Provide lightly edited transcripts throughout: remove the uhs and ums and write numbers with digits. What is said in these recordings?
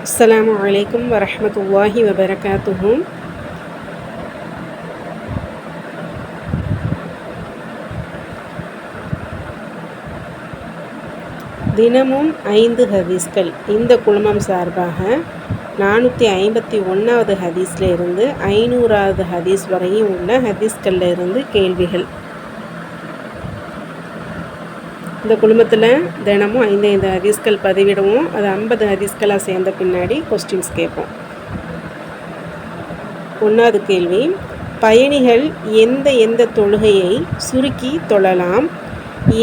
அஸ்ஸலாமு அலைக்கும் வரஹ்மத்துல்லாஹி வபரகாத்துஹு. தினமும் 5 ஹதீஸ்கள் இந்த குழுமம் சார்பாக 451வது ஹதீஸில் இருந்து 500வது ஹதீஸ் வரையும் உள்ள ஹதீஸ்களில் இருந்து கேள்விகள். இந்த குழுமத்தில் தினமும் 5 ஹதீஸ்கள் பதிவிடுவோம். அது 50 ஹதீஸ்களாக சேர்ந்த பின்னாடி கொஸ்டின்ஸ் கேட்போம். 1வது கேள்வி, பயணிகள் எந்த தொழுகையை சுருக்கி தொழலாம்,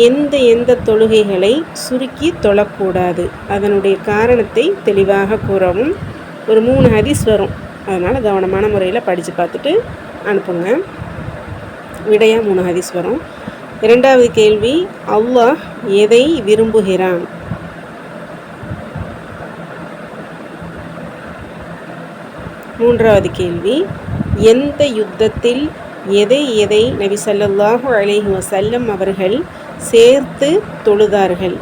எந்த தொழுகைகளை சுருக்கி தொழக்கூடாது, அதனுடைய காரணத்தை தெளிவாக கூறவும். ஒரு 3 ஹதீஸ் வரும், அதனால் கவனமான முறையில் படித்து பார்த்துட்டு அனுப்புங்க. விடையாக 3 ஹதீஸ் வரும். 2வது கேள்வி, அல்லாஹ் எதை விரும்புகிறான்? மூன்றாவது கேள்வி, எந்த யுத்தத்தில் எதை நபி ஸல்லல்லாஹு அலைஹி வஸல்லம் அவர்கள் சேர்த்து தொழுதார்கள்?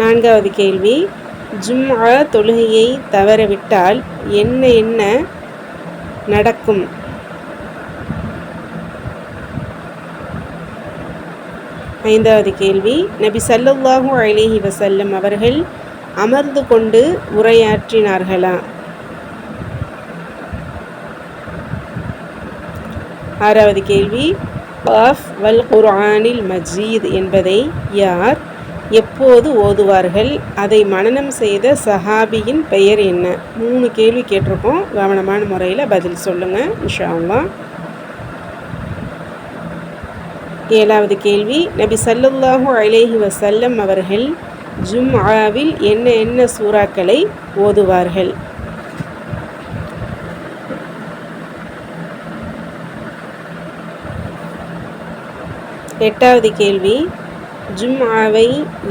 நான்காவது கேள்வி, ஜும்ஆ தொழுகையை தவறவிட்டால் என்ன நடக்கும்? ஐந்தாவது கேள்வி, நபி ஸல்லல்லாஹு அலைஹி வஸல்லம் அவர்கள் அமர்ந்து கொண்டு உரையாற்றினார்களா? ஆறாவது கேள்வி, காஃப் வல் குர்ஆனில் மஜீத் என்பதை யார் எப்போது ஓதுவார்கள்? அதை மனனம் செய்த சஹாபியின் பெயர் என்ன? 3 கேள்வி கேட்டிருக்கோம். கவனமான முறையில் பதில் சொல்லுங்கள் இன்ஷா அல்லாஹ். 7வது கேள்வி, நபி ஸல்லல்லாஹு அலைஹி வஸல்லம் அவர்கள் ஜும்ஆவில் என்ன சூறாக்களை ஓதுவார்கள்? எட்டாவது கேள்வி, ஜும்ஆவை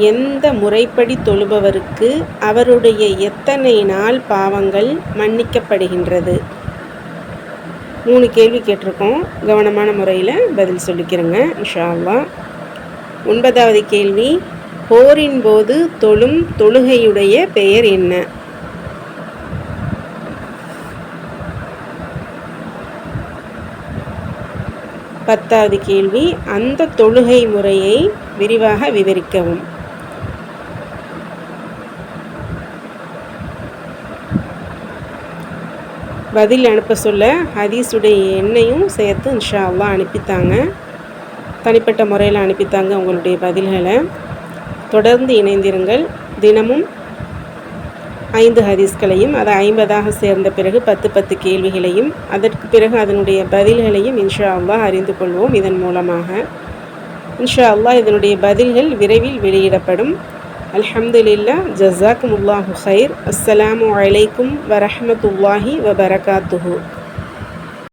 எந்த முறைப்படி தொழுபவருக்கு அவருடைய எத்தனை நாள் பாவங்கள் மன்னிக்கப்படுகின்றது? 3 கேள்வி கேட்டிருக்கோம். கவனமான முறையில் பதில் சொல்லிக்கிறேங்க இன்ஷா அல்லாஹ். 9வது கேள்வி, போரின் போது தொழும் தொழுகையுடைய பெயர் என்ன? 10வது கேள்வி, அந்த தொழுகை முறையை விரிவாக விவரிக்கவும். பதில் அனுப்ப சொல்ல ஹதீஸுடைய எண்ணையும் சேர்த்து இன்ஷா அல்லாஹ் அனுப்பித்தாங்க. தனிப்பட்ட முறையில் அனுப்பித்தாங்க உங்களுடைய பதில்களை. தொடர்ந்து இணைந்திருங்கள். தினமும் 5 ஹதீஸ்களையும், அதை 50ஆக சேர்ந்த பிறகு 10 கேள்விகளையும், அதற்கு பிறகு அதனுடைய பதில்களையும் இன்ஷா அல்லாஹ் அறிந்து கொள்வோம். இதன் மூலமாக இன்ஷா அல்லாஹ் இதனுடைய பதில்கள் விரைவில் வெளியிடப்படும். அல்ஹம்துலில்லாஹ். ஜஸாக்குமுல்லாஹு ஹைர். அஸ்ஸலாமு அலைக்கும் வரஹ்மத்துல்லாஹி வபரகாத்துஹு.